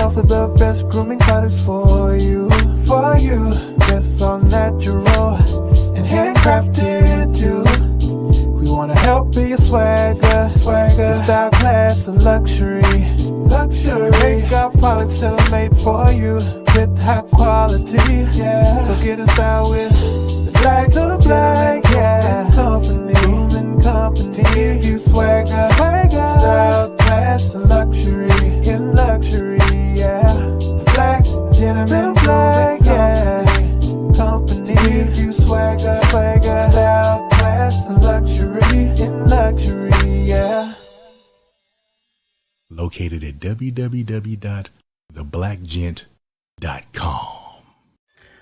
offer the best grooming products for you, Dress all natural and handcrafted too. We wanna help be your swagger, your style, class, and luxury. We make our products tailor-made for you with high quality, So get in style with the Black, Grooming Company. To give you swagger, style, class, and luxury, The Black Gentleman Company. To give you swagger, style, class, and luxury, Located at www.theblackgent.com.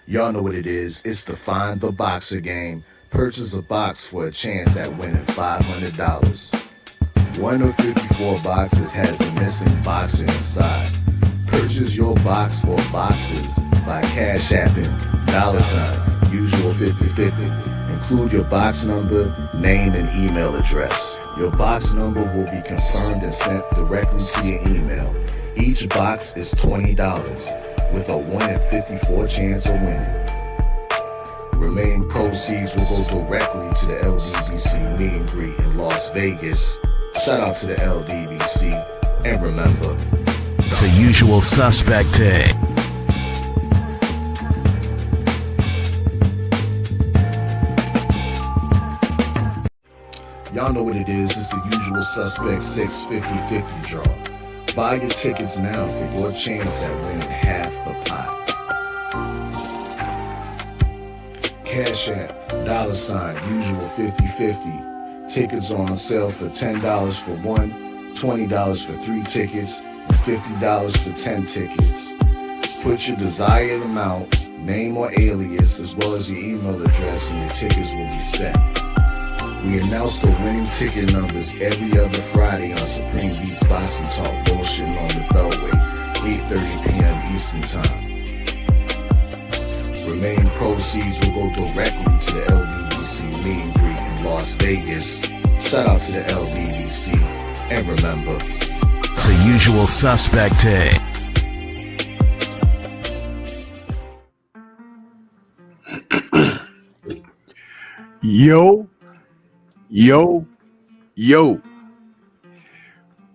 Y'all know what it is. It's the Find the Boxer game. Purchase a box for a chance at winning $500. One of 54 boxes has the missing boxer inside. Purchase your box or boxes by Cash Apping, $, usual 50/50. Include your box number, name, and email address. Your box number will be confirmed and sent directly to your email. Each box is $20, with a 1 in 54 chance of winning. Remaining proceeds will go directly to the LDBC meet and greet in Las Vegas. Shout out to the LDBC, and remember, it's a usual suspect day. Y'all know what it is. It's the usual suspect 650-50 draw. Buy your tickets now for your chance at winning half the pot. Cash App, $, usual 50/50. Tickets on sale for $10 for one, $20 for 3 tickets, and $50 for 10 tickets. Put your desired amount, name or alias, as well as your email address, and your tickets will be set. We announce the winning ticket numbers every other Friday on Supreme Beats Boxing Talk Bullshitting on the Beltway, 8:30 p.m. Eastern Time. Remaining proceeds will go directly to the LDBC meet and greet in Las Vegas. Shout out to the LDBC, and remember, it's a usual suspect day. Yo, yo, yo.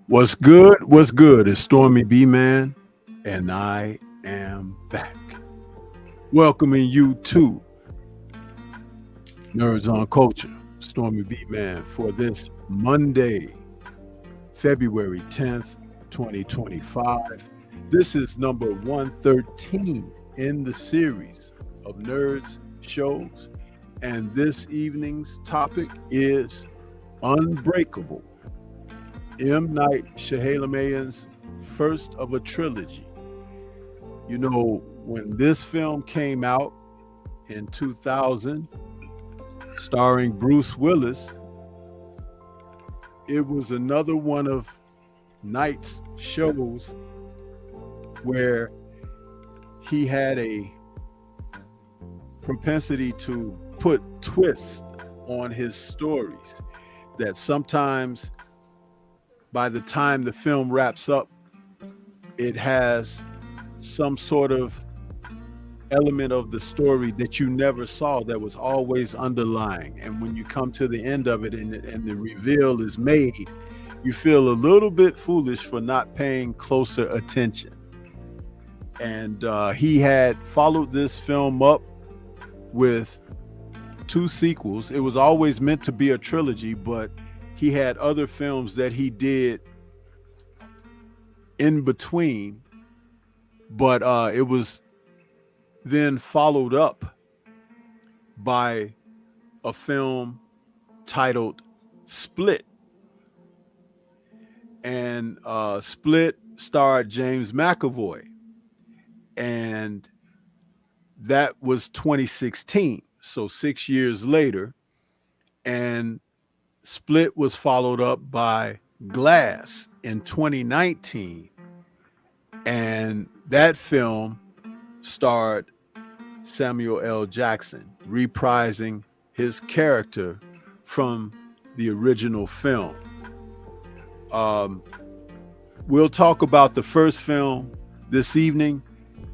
What's good? What's good? It's STORMYBMAN, and I am back. Welcoming you to Nerds on Culture, STORMYBMAN, for this Monday, February 10th, 2025. This is number 113 in the series of Nerds shows. And this evening's topic is Unbreakable, M. Night Shyamalan's first of a trilogy. You know, when this film came out in 2000, starring Bruce Willis, it was another one of Night's shows where he had a propensity to put twists on his stories that sometimes by the time the film wraps up, it has some sort of element of the story that you never saw that was always underlying. And when you come to the end of it and the reveal is made, you feel a little bit foolish for not paying closer attention. And he had followed this film up with 2 sequels. It was always meant to be a trilogy, but he had other films that he did in between. But it was then followed up by a film titled Split. And Split starred James McAvoy. And that was 2016. So 6 years later, and Split was followed up by Glass in 2019. And that film starred Samuel L. Jackson, reprising his character from the original film. We'll talk about the first film this evening,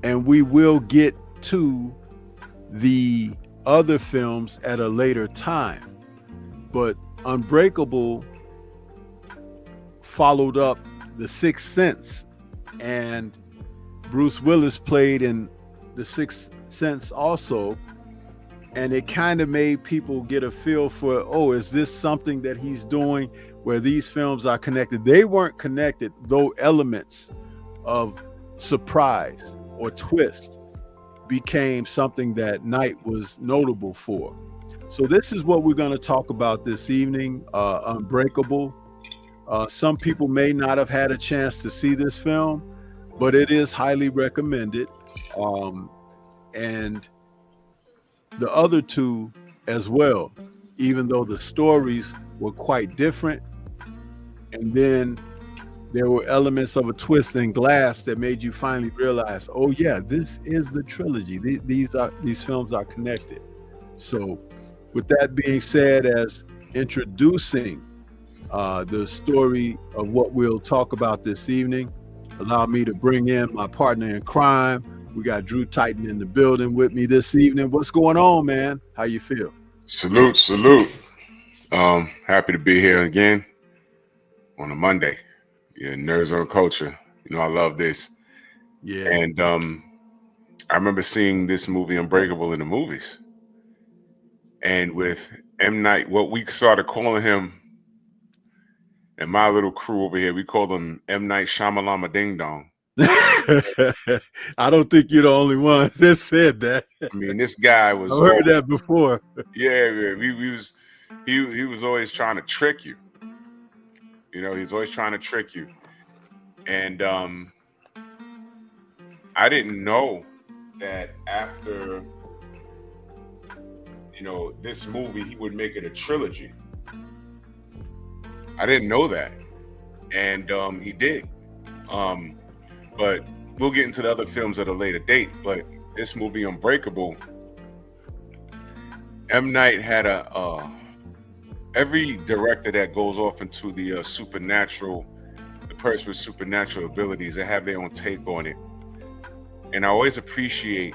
and we will get to the other films at a later time. But Unbreakable followed up The Sixth Sense, and Bruce Willis played in The Sixth Sense also, and it kind of made people get a feel for, oh, is this something that he's doing where these films are connected? They weren't connected, though elements of surprise or twist became something that Night was notable for. So this is what we're going to talk about this evening, Unbreakable. Some people may not have had a chance to see this film, but it is highly recommended. And the other 2 as well, even though the stories were quite different. And then there were elements of a twist in Glass that made you finally realize, oh yeah, this is the trilogy. These films are connected. So with that being said, as introducing the story of what we'll talk about this evening, allow me to bring in my partner in crime. We got Drew Titan in the building with me this evening. What's going on, man? How you feel? Salute. Happy to be here again on a Monday. Yeah, Nerds on Culture. You know, I love this. Yeah. And I remember seeing this movie Unbreakable in the movies. And with M. Night, what we started calling him, and my little crew over here, we called him M. Night Shyamalan Ding Dong. I don't think you're the only one that said that. I mean, this guy was. I've heard that before. Yeah, he was always trying to trick you. You know, he's always trying to trick you. And I didn't know that after, you know, this movie, he would make it a trilogy. I didn't know that. And he did. But we'll get into the other films at a later date. But this movie, Unbreakable, M. Night had every director that goes off into the supernatural, the person with supernatural abilities, they have their own take on it. And I always appreciate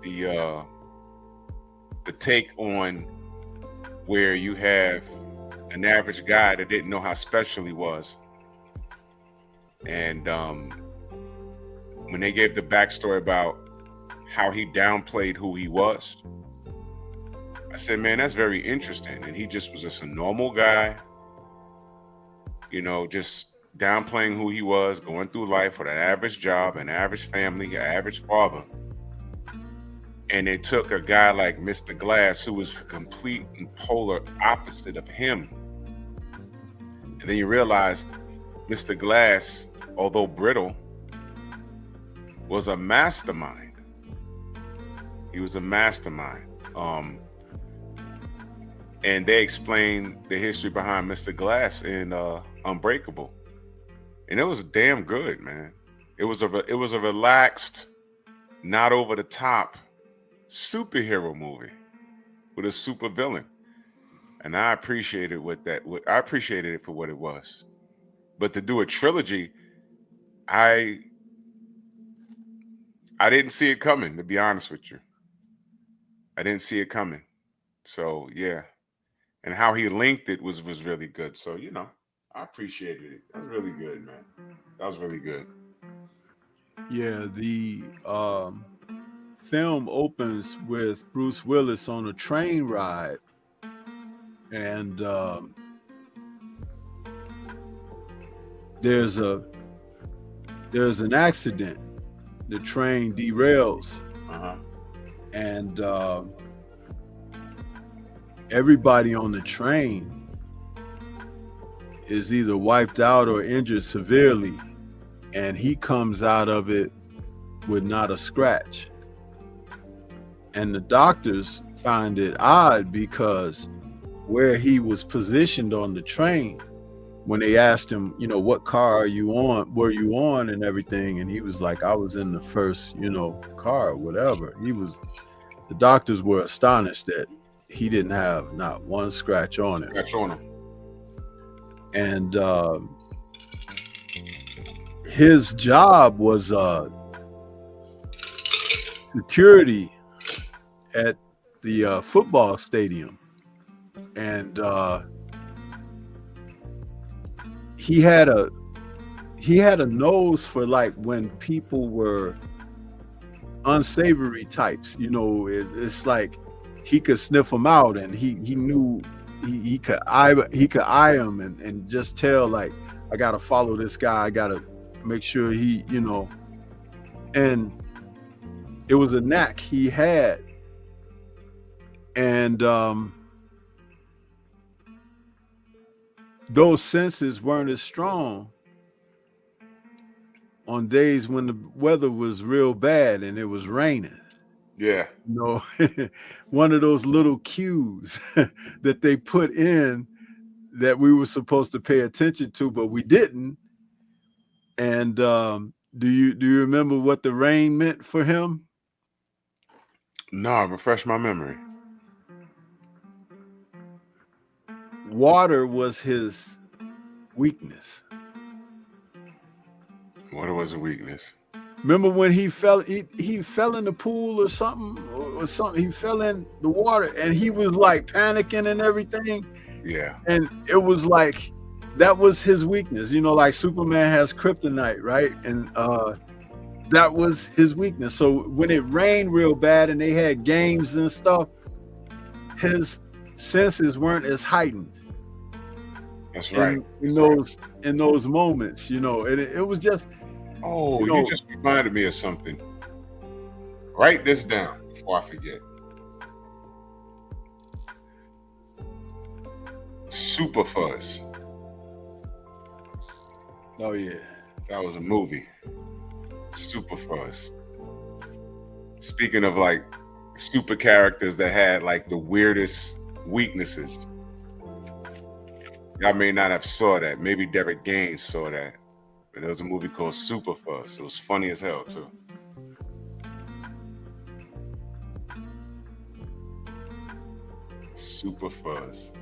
the take on where you have an average guy that didn't know how special he was. And when they gave the backstory about how he downplayed who he was, I said, man, that's very interesting. And he just was just a normal guy, you know, just downplaying who he was, going through life with an average job, an average family, an average father. And they took a guy like Mr. Glass, who was the complete and polar opposite of him. And then you realize Mr. Glass, although brittle, was a mastermind. He was a mastermind. And they explained the history behind Mr. Glass in Unbreakable. And it was damn good, man. It was a relaxed, not over the top superhero movie with a super villain. And I appreciated I appreciated it for what it was. But to do a trilogy, I didn't see it coming, to be honest with you. I didn't see it coming. So yeah. And how he linked it was really good. So, you know, I appreciated it. That was really good, man. That was really good. Yeah, the film opens with Bruce Willis on a train ride, and there's an accident. The train derails, and everybody on the train is either wiped out or injured severely, and he comes out of it with not a scratch. And the doctors find it odd because where he was positioned on the train, when they asked him, you know, what car were you on and everything, and he was like, I was in the first, you know, car or whatever. The doctors were astonished that he didn't have not one scratch on him. Scratch on him. And his job was security at the football stadium, and he had a nose for like when people were unsavory types. You know, it's like he could sniff them out, and he knew he could eye him and just tell, like, I gotta follow this guy, I gotta make sure he, you know. And it was a knack he had. And those senses weren't as strong on days when the weather was real bad and it was raining. Yeah. You know, one of those little cues that they put in that we were supposed to pay attention to, but we didn't. And do you remember what the rain meant for him? No, refresh my memory. Water was his weakness. Water was a weakness. Remember when he fell in the pool or something, he fell in the water and he was like panicking and everything. Yeah. And it was like, that was his weakness. You know, like Superman has kryptonite, right? And that was his weakness. So when it rained real bad and they had games and stuff, his senses weren't as heightened. That's right. In those moments, you know, it was just. Oh, you just reminded me of something. Write this down before I forget. Super Fuzz. Oh yeah, that was a movie. Super Fuzz. Speaking of like super characters that had like the weirdest weaknesses. Y'all may not have saw that. Maybe Derek Gaines saw that. But there was a movie called Super Fuzz. It was funny as hell too. Super Fuzz.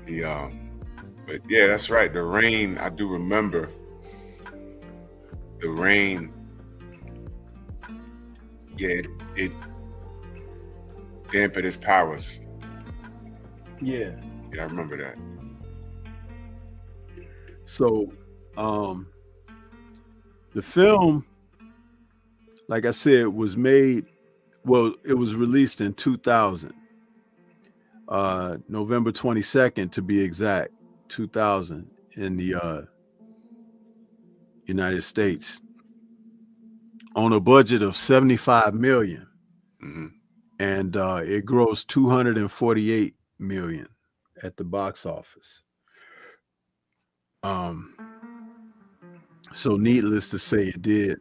But yeah, that's right. The rain, I do remember. The rain, yeah, it dampened his powers. Yeah. Yeah, I remember that. So, the film, like I said, was made. Well, it was released in 2000, November 22nd to be exact, 2000 in the United States, on a budget of 75 million, and it grossed 248 million at the box office. So needless to say, it did,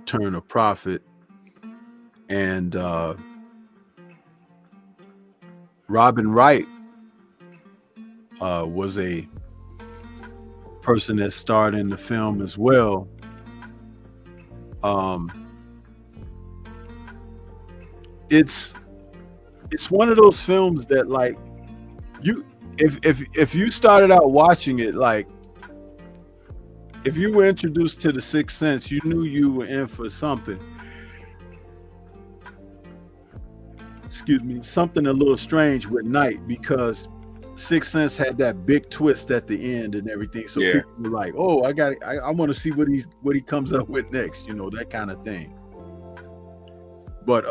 turn a profit. And Robin Wright was a person that starred in the film as well. It's one of those films that, like, if you started out watching it, like, if you were introduced to The Sixth Sense, you knew you were in for something. Excuse me, something a little strange with Night, because Sixth Sense had that big twist at the end and everything. So people were like, "Oh, I want to see what he comes up with next," that kind of thing. But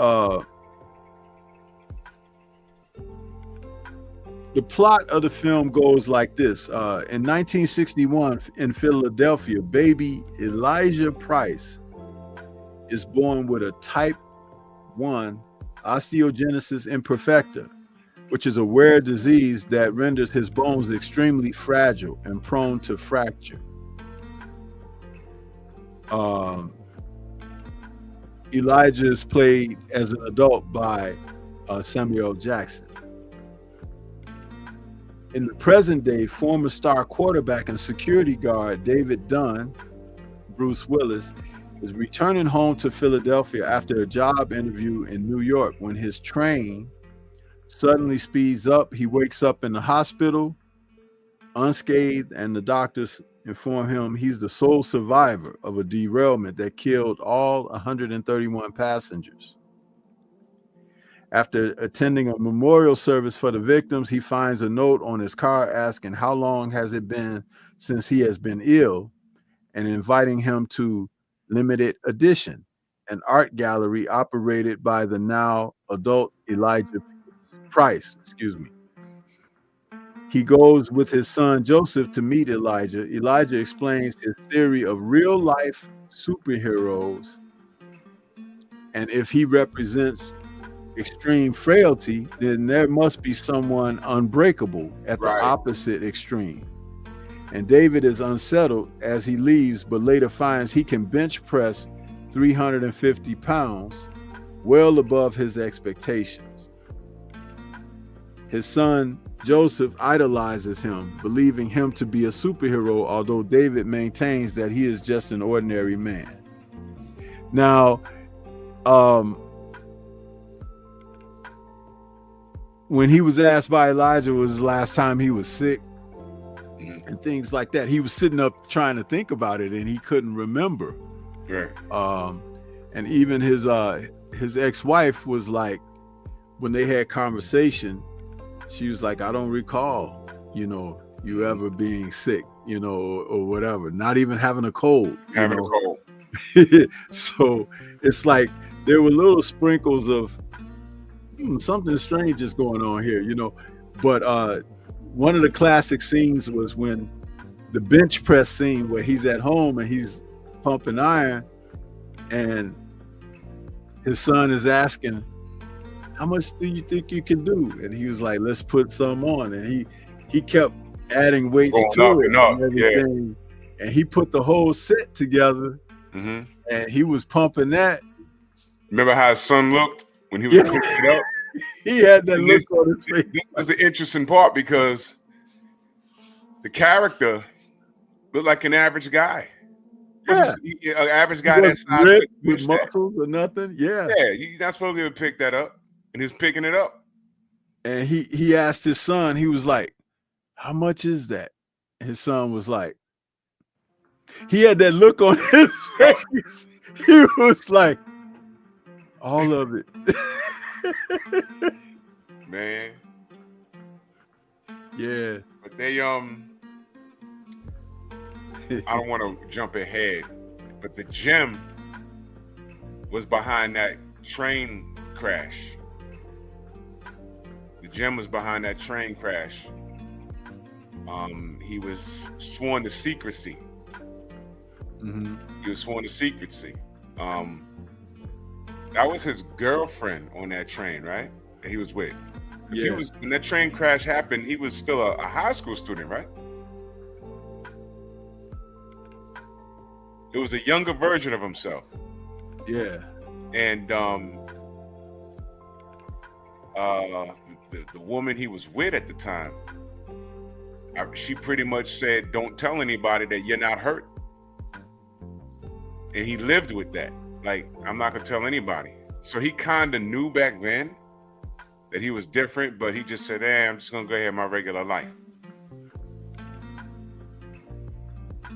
the plot of the film goes like this. In 1961, in Philadelphia, baby Elijah Price is born with a type 1 osteogenesis imperfecta, which is a rare disease that renders his bones extremely fragile and prone to fracture. Elijah is played as an adult by Samuel Jackson. In the present day, former star quarterback and security guard David Dunn, Bruce Willis, is returning home to Philadelphia after a job interview in New York when his train suddenly speeds up. He wakes up in the hospital unscathed, and the doctors inform him he's the sole survivor of a derailment that killed all 131 passengers. After attending a memorial service for the victims, he finds a note on his car asking how long has it been since he has been ill, and inviting him to Limited Edition, an art gallery operated by the now adult Elijah Price. He goes with his son Joseph to meet Elijah. Elijah explains his theory of real life superheroes, and if he represents extreme frailty, then there must be someone unbreakable at the opposite extreme. And David is unsettled as he leaves, but later finds he can bench press 350 pounds, well above his expectations. His son Joseph idolizes him, believing him to be a superhero, although David maintains that he is just an ordinary man. Now, when he was asked by Elijah was the last time he was sick and things like that, he was sitting up trying to think about it and he couldn't remember. And even his ex-wife was like, when they had conversation, she was like, I don't recall, you ever being sick, or whatever, not even having a cold. Having a cold. So it's like there were little sprinkles of something strange is going on here, But one of the classic scenes was when the bench press scene where he's at home and he's pumping iron, and his son is asking, how much do you think you can do? And he was like, let's put some on. And he kept adding weights to it and everything. Yeah. And he put the whole set together, and he was pumping that. Remember how his son looked when he was picking it up? He had that look on his face. This was the interesting part because the character looked like an average guy. Yeah. An average guy that size with muscles or nothing. Yeah. Yeah, you're not supposed to be able to pick that up. And he was picking it up. And he asked his son, he was like, how much is that? And his son was like, he had that look on his face. He was like, all of it. Man. Yeah. But they I don't want to jump ahead, but the gem was behind that train crash. The gem was behind that train crash. He was sworn to secrecy. Mm-hmm. He was sworn to secrecy. That was his girlfriend on that train, right? That he was with. Yeah. He was, when that train crash happened, he was still a high school student, right? It was a younger version of himself. Yeah. And the woman he was with at the time, she pretty much said, "Don't tell anybody that you're not hurt." And he lived with that. Like, I'm not gonna tell anybody. So he kind of knew back then that he was different, but he just said, "Hey, I'm just gonna go ahead my regular life."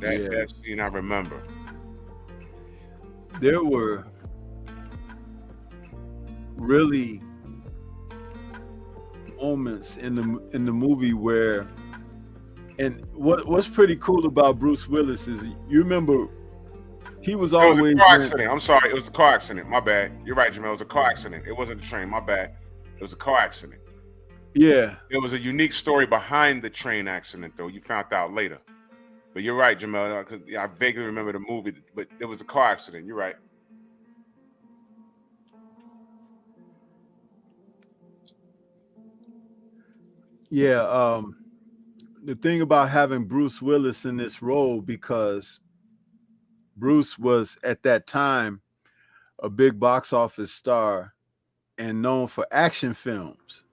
That scene I remember. There were really moments in the movie where, and what's pretty cool about Bruce Willis is, you remember, he was always. It was a car accident. I'm sorry, it was a car accident. My bad. You're right, Jamel. It was a car accident. It wasn't a train. My bad. It was a car accident. Yeah. There was a unique story behind the train accident, though. You found out later. But you're right, Jamel. Because I vaguely remember the movie, but it was a car accident. You're right. Yeah. The thing about having Bruce Willis in this role, because Bruce was at that time a big box office star and known for action films,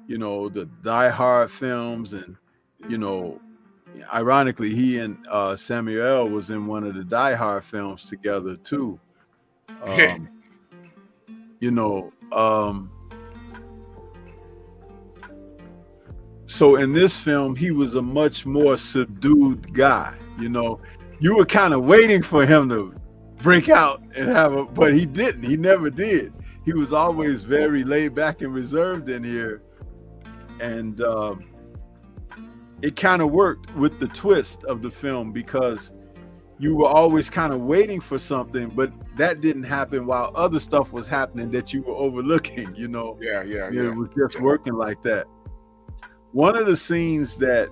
you know, the Die Hard films, and, you know, ironically, he and Samuel was in one of the Die Hard films together too. You know, so in this film, he was a much more subdued guy. You know, you were kind of waiting for him to break out and but he didn't. He never did. He was always very laid back and reserved in here. And it kind of worked with the twist of the film, because you were always kind of waiting for something, but that didn't happen while other stuff was happening that you were overlooking, you know? Yeah. It was just working like that. One of the scenes that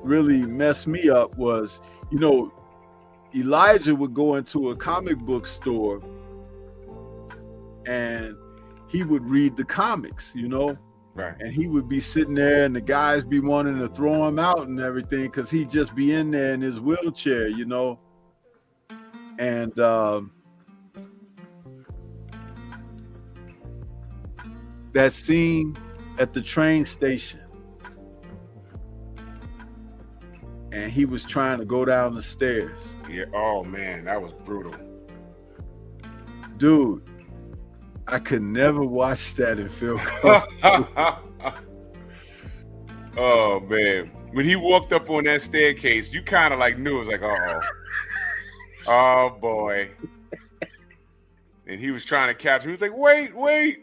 really messed me up was, you know, Elijah would go into a comic book store and he would read the comics, you know? Right. And he would be sitting there and the guys be wanting to throw him out and everything, because he'd just be in there in his wheelchair, you know? And that scene at the train station, and he was trying to go down the stairs. Yeah. Oh man, that was brutal. Dude, I could never watch that and feel comfortable. Oh man, when he walked up on that staircase, you kind of like knew. It was like, oh boy. And he was trying to catch him. He was like, wait.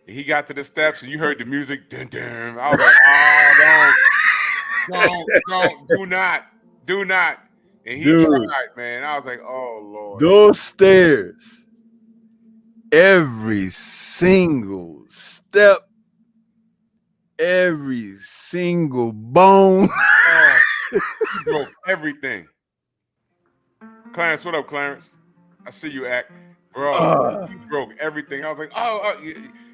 And he got to the steps and you heard the music. Dun, dun. I was like, don't, do not. And he tried, man. I was like, oh Lord. Those stairs, every single step, every single bone. He broke everything. Clarence, what up, Clarence? I see you act. Bro, he broke everything. I was like,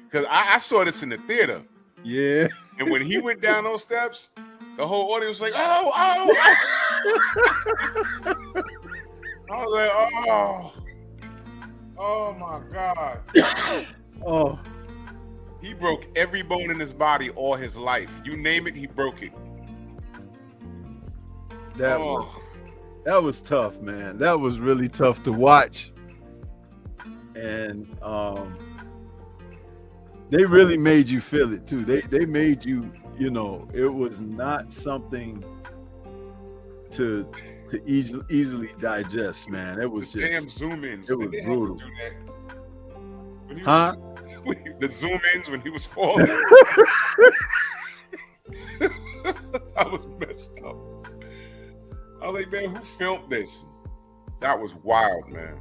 because I saw this in the theater. Yeah. And when he went down those steps, the whole audience was like, oh. I was like, oh my God. Oh. He broke every bone in his body all his life. You name it, he broke it. That was tough, man. That was really tough to watch. And they really made you feel it too. They made you, you know, it was not something to easily digest, man. It was just damn zoom-ins. It was brutal. The zoom-ins when he was falling. I was messed up. I was like, man, who filmed this? That was wild, man.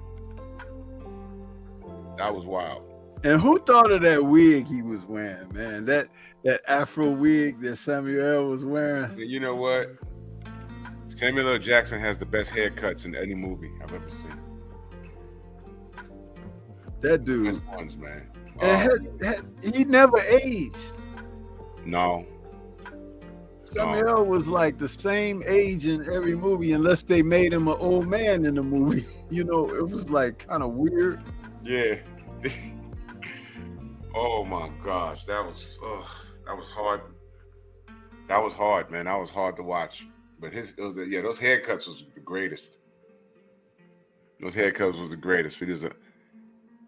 That was wild. And who thought of that wig he was wearing, man? That Afro wig that Samuel was wearing. And you know what? Samuel L. Jackson has the best haircuts in any movie I've ever seen. That dude. Best ones, man. He never aged. No. Samuel was like the same age in every movie, unless they made him an old man in the movie. You know, it was like kind of weird. Yeah. Oh my gosh, that was hard. That was hard, man. That was hard to watch. But those haircuts was the greatest. Those haircuts was the greatest.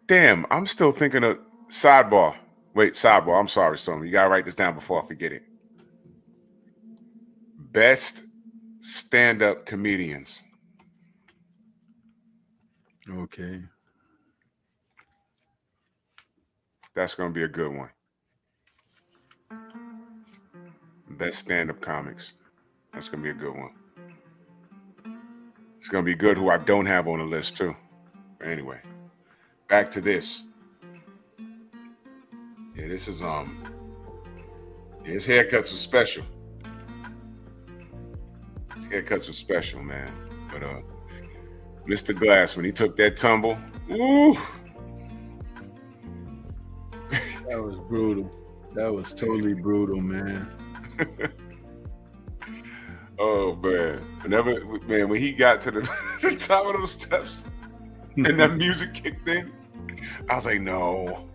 Damn, I'm still thinking of sidebar. Wait, sidebar. I'm sorry, Storm. You gotta write this down before I forget it. Best stand-up comedians. Okay. That's gonna be a good one. Best stand-up comics. That's gonna be a good one. It's gonna be good who I don't have on the list too. Anyway, back to this. Yeah, this is his haircuts are special. His haircuts are special, man. But Mr. Glass, when he took that tumble, ooh. That was brutal. That was totally brutal, man. Oh man. When he got to the top of those steps and that music kicked in, I was like, no.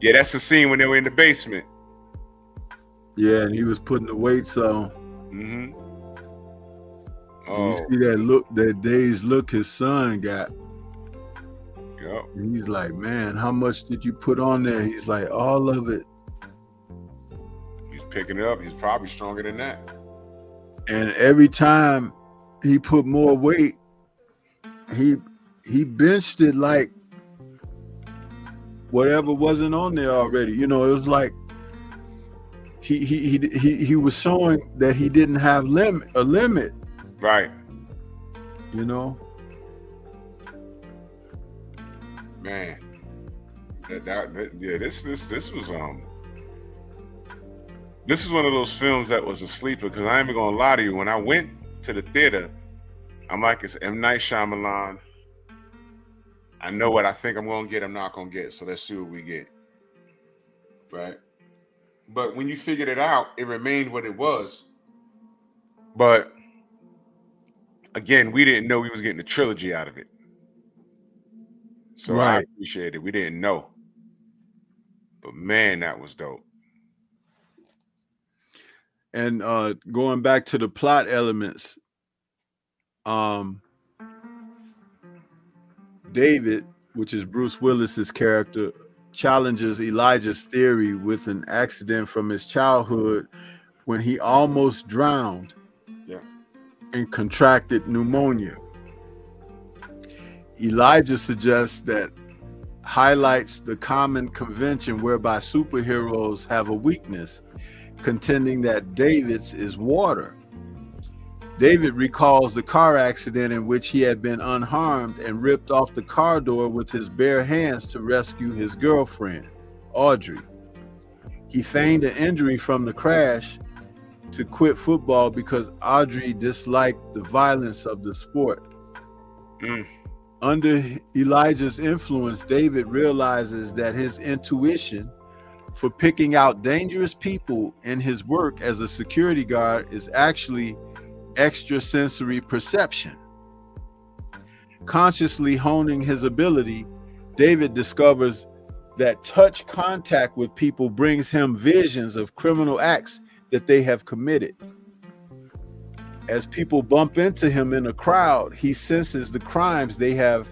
Yeah, that's the scene when they were in the basement. Yeah, and he was putting the weights on. Mm-hmm. Oh. You see that dazed look his son got. Yep. And he's like, man, how much did you put on there? He's like, all of it. He's picking it up. He's probably stronger than that. And every time he put more weight, he benched it like whatever wasn't on there already. You know, it was like he was showing that he didn't have a limit. Right. You know. Man, this was this is one of those films that was a sleeper, because I ain't even gonna lie to you. When I went to the theater, I'm like, it's M. Night Shyamalan. I know what I think I'm gonna get. I'm not gonna get. So let's see what we get. Right. But when you figured it out, it remained what it was. But again, we didn't know we was getting a trilogy out of it. So right. I appreciate it. We didn't know. But man, that was dope. And going back to the plot elements, David, which is Bruce Willis's character, challenges Elijah's theory with an accident from his childhood when he almost drowned and contracted pneumonia. Elijah suggests that highlights the common convention whereby superheroes have a weakness, contending that David's is water. David recalls the car accident in which he had been unharmed and ripped off the car door with his bare hands to rescue his girlfriend, Audrey. He feigned an injury from the crash to quit football because Audrey disliked the violence of the sport. Under Elijah's influence, David realizes that his intuition for picking out dangerous people in his work as a security guard is actually extrasensory perception. Consciously honing his ability, David discovers that touch contact with people brings him visions of criminal acts that they have committed. As people bump into him in a crowd, he senses the crimes they have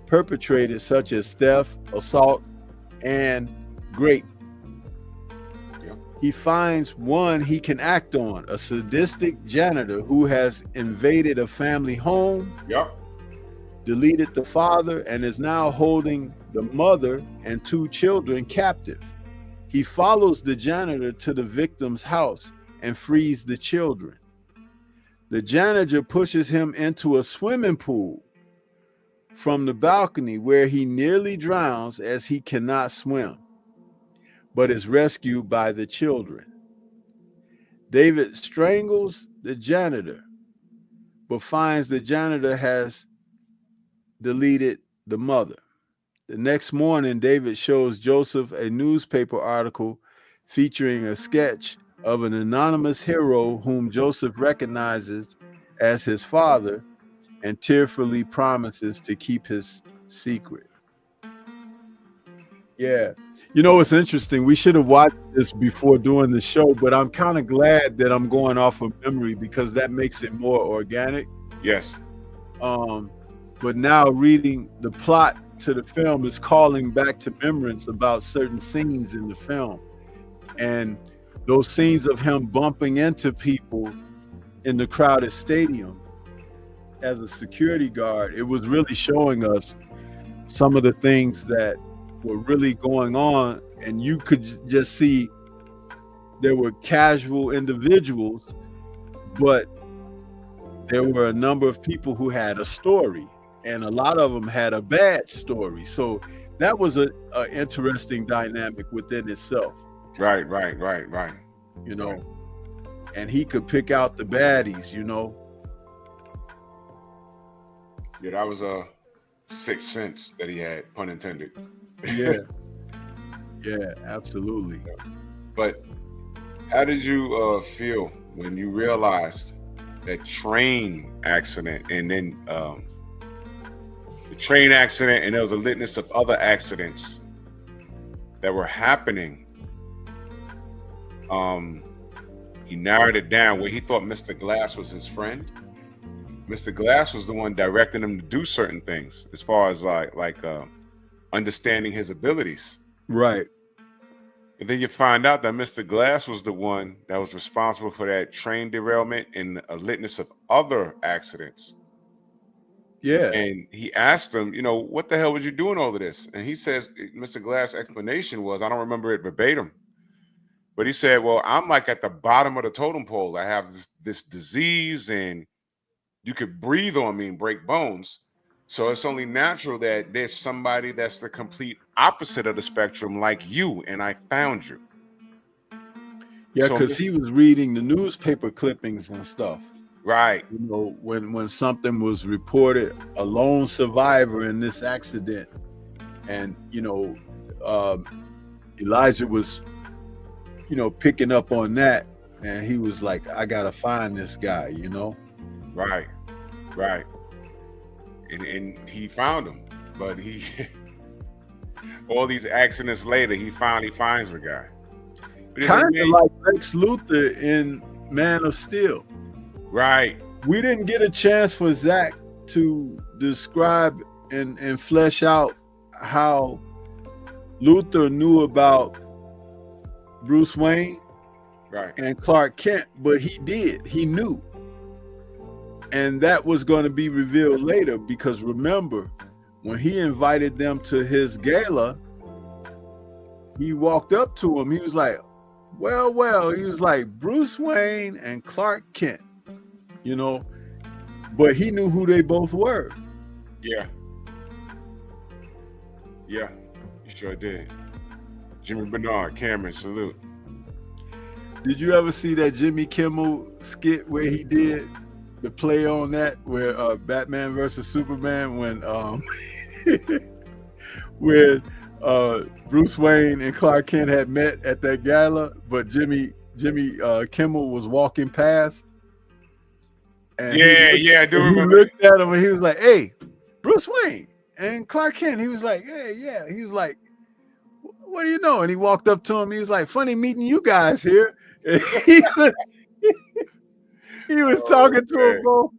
perpetrated, such as theft, assault, and rape. He finds one he can act on, a sadistic janitor who has invaded a family home, deleted the father, and is now holding the mother and 2 children captive. He follows the janitor to the victim's house, and frees the children. The janitor pushes him into a swimming pool from the balcony where he nearly drowns as he cannot swim, but is rescued by the children. David strangles the janitor, but finds the janitor has deleted the mother. The next morning, David shows Joseph a newspaper article featuring a sketch of an anonymous hero whom Joseph recognizes as his father and tearfully promises to keep his secret. Yeah. You know, it's interesting. We should have watched this before doing the show, but I'm kind of glad that I'm going off of memory because that makes it more organic. Yes. But now reading the plot to the film is calling back to remembrance about certain scenes in the film. And those scenes of him bumping into people in the crowded stadium as a security guard, it was really showing us some of the things that were really going on. And you could just see there were casual individuals, but there were a number of people who had a story, and a lot of them had a bad story. So that was an interesting dynamic within itself. Right. You know, and he could pick out the baddies, you know. Yeah, that was a sixth sense that he had, pun intended. Yeah. Yeah, absolutely. But how did you feel when you realized that train accident, and then the train accident, and there was a litany of other accidents that were happening? He narrowed it down where he thought Mr. Glass was his friend. Mr. Glass was the one directing him to do certain things as far as like understanding his abilities. Right. And then you find out that Mr. Glass was the one that was responsible for that train derailment and a litany of other accidents. Yeah. And he asked him, you know, what the hell was you doing all of this? And he says, Mr. Glass' explanation was, I don't remember it verbatim, but he said, well, I'm like at the bottom of the totem pole. I have this disease, and you could breathe on me and break bones. So it's only natural that there's somebody that's the complete opposite of the spectrum like you, and I found you. Yeah, So because he was reading the newspaper clippings and stuff. Right. You know, when something was reported, a lone survivor in this accident, and you know, Elijah was, you know, picking up on that, and he was like, I gotta find this guy, you know. Right. And he found him, but he all these accidents later, he finally finds the guy. Kind of like Lex Luthor in Man of Steel. Right. We didn't get a chance for Zach to describe and flesh out how Luthor knew about Bruce Wayne, right, and Clark Kent, but he did. He knew. And that was going to be revealed later, because remember, when he invited them to his gala, he walked up to him. He was like, well, he was like, Bruce Wayne and Clark Kent, you know, but he knew who they both were. Yeah, you sure did. Jimmy Bernard, Cameron, salute. Did you ever see that Jimmy Kimmel skit where he did the play on that, where Batman versus Superman, when when Bruce Wayne and Clark Kent had met at that gala, but Jimmy Kimmel was walking past? And I do remember. He looked at him and he was like, "Hey, Bruce Wayne." And Clark Kent, he was like, "Hey, yeah." He was like, "What do you know?" And he walked up to him. He was like, "Funny meeting you guys here." And he was talking to him, bro,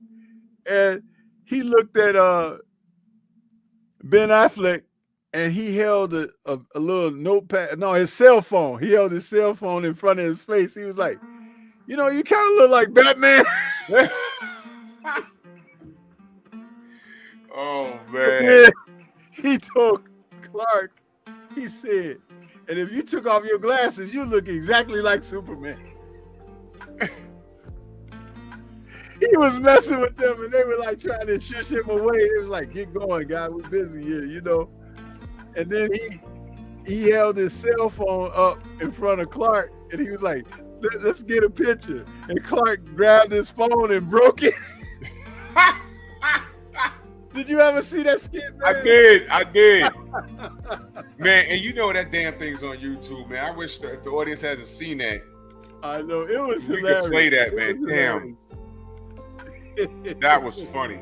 and he looked at Ben Affleck, and he held a little notepad. No, his cell phone. He held his cell phone in front of his face. He was like, "You know, you kind of look like Batman." Oh man! Then he told Clark, he said, "And if you took off your glasses, you look exactly like Superman." He was messing with them, and they were like trying to shush him away. It was like, "Get going, guy. We're busy here," you know. And then he held his cell phone up in front of Clark, and he was like, "Let's get a picture." And Clark grabbed his phone and broke it. Did you ever see that skit, man? I did. Man, and you know that damn thing's on YouTube, man. I wish if the audience hasn't seen that. I know, it was we hilarious. could play that, man. Damn. That was funny.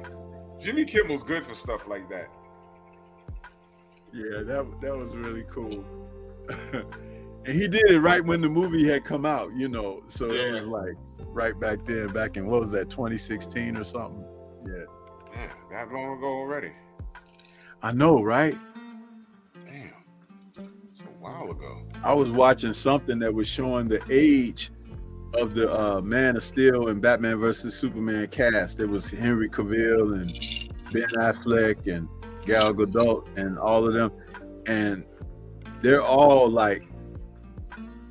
Jimmy Kimmel's good for stuff like that. Yeah, that was really cool. And he did it right when the movie had come out, you know. So it was like right back then, back in, what was that, 2016 or something? Yeah. Damn, that long ago already. I know, right? Damn. It's a while ago. I was watching something that was showing the age of the Man of Steel and Batman versus Superman cast. It was Henry Cavill and Ben Affleck and Gal Gadot and all of them. And they're all like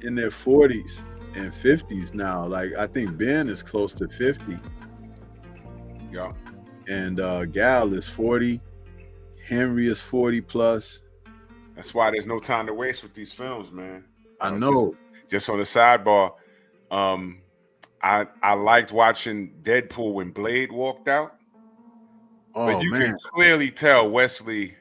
in their 40s and 50s now. Like, I think Ben is close to 50. Yeah. And Gal is 40. Henry is 40 plus. That's why there's no time to waste with these films, man. I know. Just on the sidebar, I liked watching Deadpool when Blade walked out. Oh, but you man. can clearly tell Wesley,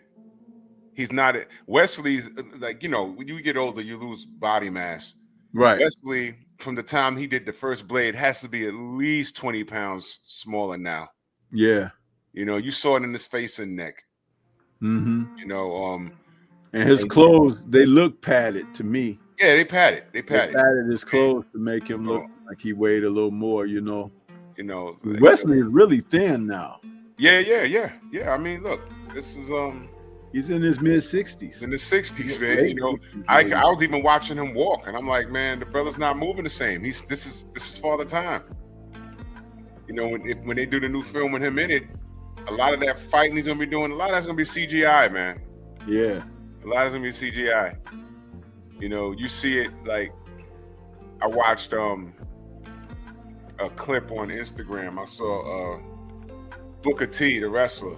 he's not, Wesley's like, you know, when you get older, you lose body mass. Right. Wesley, from the time he did the first Blade, has to be at least 20 pounds smaller now. Yeah. You know, you saw it in his face and neck. Mm-hmm. You know, and his clothes, they look padded to me. Yeah, they padded. They padded his clothes to make him look like he weighed a little more, you know. You know, Wesley is really thin now. Yeah. I mean, look, this is he's in his mid-60s. In the 60s, man. You know, I was even watching him walk, and I'm like, man, the brother's not moving the same. This is Father Time. You know, when they do the new film with him in it, a lot of that fighting he's gonna be doing, a lot of that's gonna be CGI, man. Yeah. A lot is gonna be CGI. You know, you see it, like, I watched a clip on Instagram. I saw Booker T, the wrestler.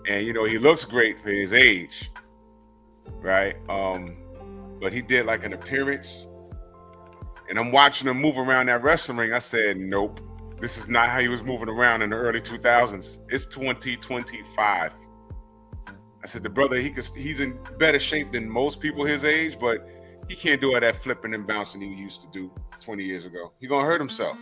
And, you know, he looks great for his age, right? But he did like an appearance. And I'm watching him move around that wrestling ring. I said, nope, this is not how he was moving around in the early 2000s. It's 2025. I said, the brother, he's in better shape than most people his age, but he can't do all that flipping and bouncing he used to do 20 years ago. He's gonna hurt himself.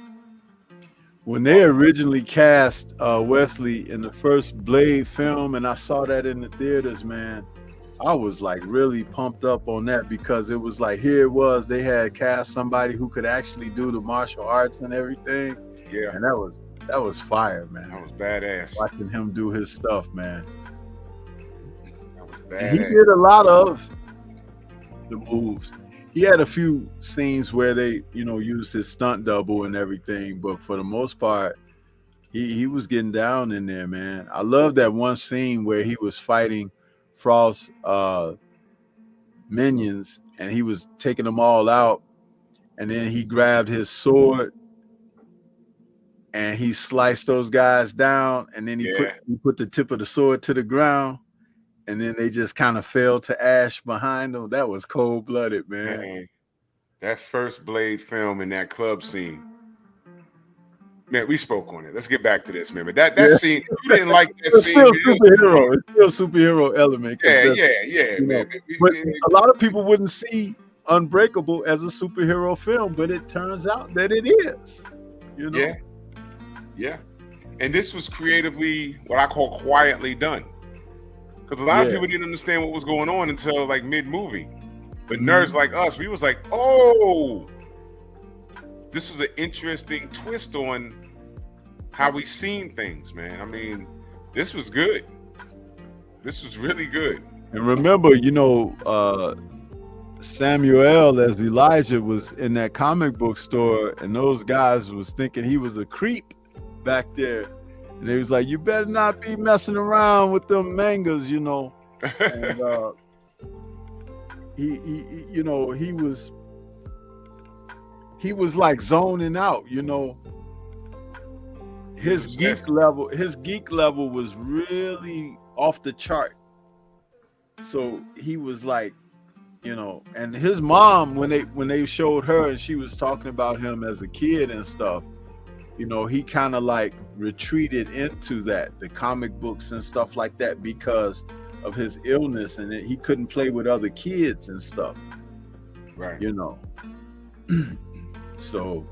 When they originally cast Wesley in the first Blade film, and I saw that in the theaters, man, I was like really pumped up on that, because it was like, here it was, they had cast somebody who could actually do the martial arts and everything. Yeah. And that was fire, man. That was badass. Watching him do his stuff, man. Badass. He did a lot of the moves. He had a few scenes where they, you know, used his stunt double and everything, but for the most part, he was getting down in there, man. I love that one scene where he was fighting Frost's minions, and he was taking them all out, and then he grabbed his sword and he sliced those guys down, and then he put the tip of the sword to the ground. And then they just kind of fell to ash behind them. That was cold-blooded, man. Man, that first Blade film in that club scene. Man, we spoke on it. Let's get back to this, man. But that scene, you didn't like that it's scene. Still superhero. It's still superhero element. Yeah, man. But a lot of people wouldn't see Unbreakable as a superhero film, but it turns out that it is. You know? Yeah. And this was creatively, what I call quietly done. Because a lot of people didn't understand what was going on until like mid-movie. But nerds like us, we was like, oh, this is an interesting twist on how we seen things, man. I mean, this was good. This was really good. And remember, you know, Samuel as Elijah was in that comic book store, and those guys was thinking he was a creep back there. And they was like, you better not be messing around with them mangas, you know. And he he was like zoning out, you know. His geek level was really off the chart. So he was like, you know, and his mom, when they showed her and she was talking about him as a kid and stuff, you know, he kind of like retreated into that, the comic books and stuff like that, because of his illness, and he couldn't play with other kids and stuff. Right. You know. So,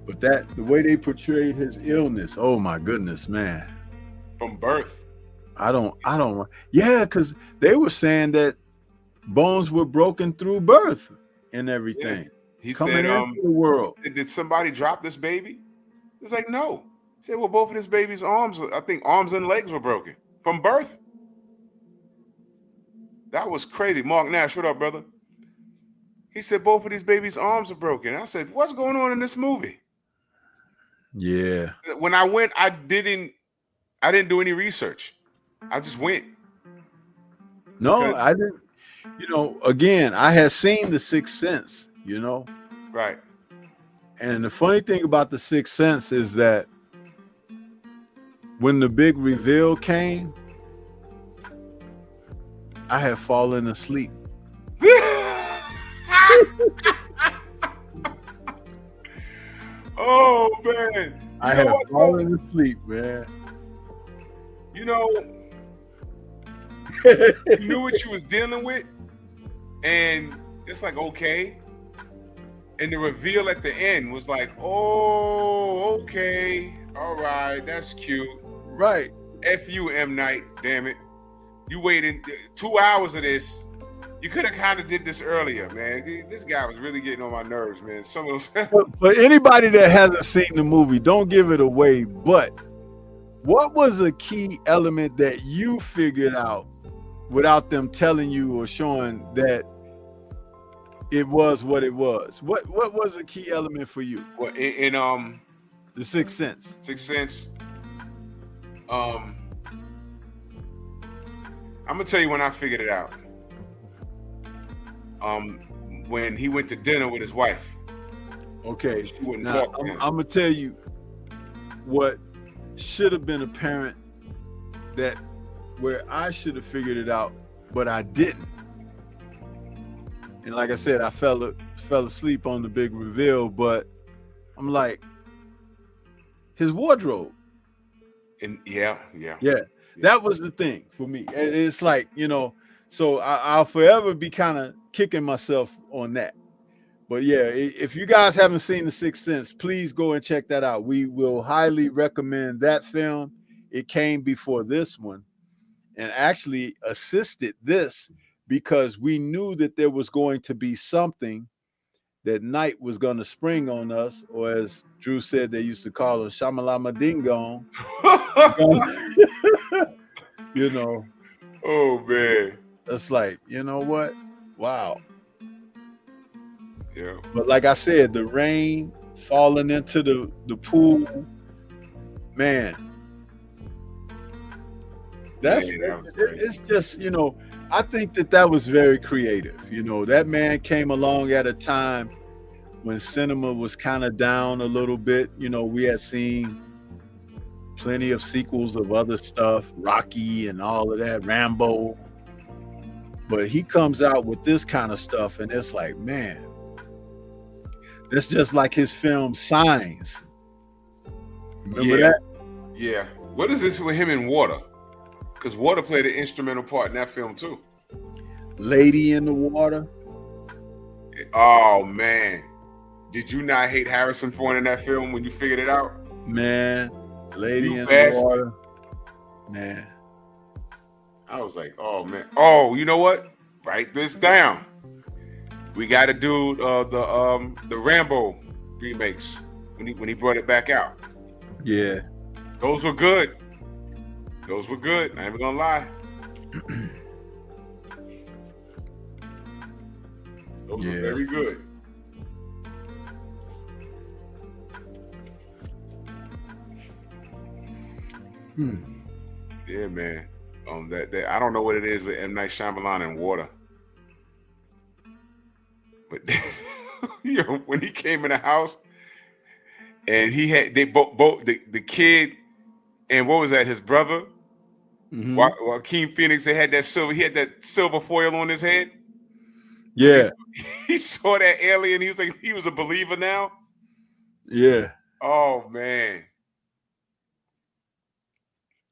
but the way they portrayed his illness, oh my goodness, man. From birth. I don't yeah, because they were saying that bones were broken through birth and everything. Yeah. He coming said, into the world. Did somebody drop this baby? It's like, no. He said, well, both of this baby's arms, I think arms and legs were broken from birth. That was crazy. Mark Nash, what up, brother? He said both of these babies' arms are broken. I said, what's going on in this movie? Yeah. When I went, I didn't do any research. I just went. No, I didn't. You know, again, I had seen The Sixth Sense, you know. Right. And the funny thing about The Sixth Sense is that when the big reveal came, I had fallen asleep. Oh man. I had fallen asleep, man. You know, you knew what you was dealing with, and it's like, okay. And the reveal at the end was like, oh, okay, all right, that's cute. Right. F you, M. Night, damn it. You waited 2 hours of this. You could have kind of did this earlier, man. This guy was really getting on my nerves, man. Some of those. For anybody that hasn't seen the movie, don't give it away. But what was a key element that you figured out without them telling you or showing that it was what it was? What was a key element for you? Well, in The Sixth Sense. Sixth Sense. I'm gonna tell you when I figured it out. When he went to dinner with his wife. Okay. She wouldn't now, talk to him. I'm gonna tell you what should have been apparent, that where I should have figured it out, but I didn't. And like I said, I fell asleep on the big reveal, but I'm like, his wardrobe. And yeah. That was the thing for me. It's like, you know, so I'll forever be kind of kicking myself on that. But yeah, if you guys haven't seen The Sixth Sense, please go and check that out. We will highly recommend that film. It came before this one and actually assisted this, because we knew that there was going to be something that night was going to spring on us, or as Drew said, they used to call him Shyamalan'S ding dong. You know. Oh man. It's like, you know what? Wow. Yeah. But like I said, the rain falling into the pool, man. It's just, you know, I think that was very creative. You know, that man came along at a time when cinema was kind of down a little bit. You know, we had seen plenty of sequels of other stuff, Rocky and all of that, Rambo. But he comes out with this kind of stuff, and it's like, man, it's just like his film Signs. Remember that? Yeah. What is this with him and water? Because water played an instrumental part in that film too. Lady in the Water. Oh man, did you not hate Harrison Ford in that film when you figured it out? Man, Lady in the Water. Man, I was like, oh man. Oh, you know what? Write this down. We got to do the Rambo remakes when he brought it back out. Yeah, those were good. Those were good. I ain't even gonna lie. Those were very good. Yeah, man. That I don't know what it is with M. Night Shyamalan and water. But you know, when he came in the house and he had they both the kid and what was that, his brother? Joaquin Phoenix, he had that silver foil on his head. Yeah. He saw that alien, he was like, he was a believer now. Yeah. Oh man.